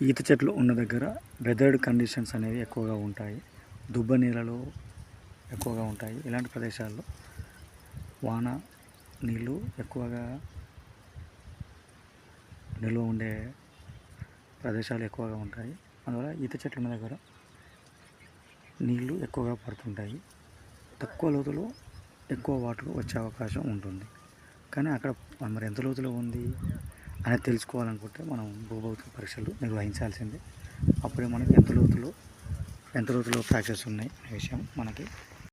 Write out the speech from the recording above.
ఈత చెట్లు ఉన్న దగ్గర వెదర్డ్ కండిషన్స్ అనేవి ఎక్కువగా ఉంటాయి. దుబ్బ నీళ్ళలో ఎక్కువగా ఉంటాయి. ఇలాంటి ప్రదేశాల్లో వాన నీళ్ళు ఎక్కువగా నిల్వ ఉండే ప్రదేశాలు ఎక్కువగా ఉంటాయి. అందువల్ల ఈత చెట్ల ఉన్న దగ్గర నీళ్ళు ఎక్కువగా పడుతుంటాయి. తక్కువ లోతులో ఎక్కువ వాటర్ వచ్చే అవకాశం ఉంటుంది. కానీ అక్కడ మరి ఎంత లోతులో ఉంది అనేది తెలుసుకోవాలనుకుంటే మనం భూభౌతిక పరీక్షలు నిర్వహించాల్సిందే. అప్పుడే మనకి ఎంత లోతులో ఫ్రాక్చర్స్ ఉన్నాయి అనే విషయం మనకి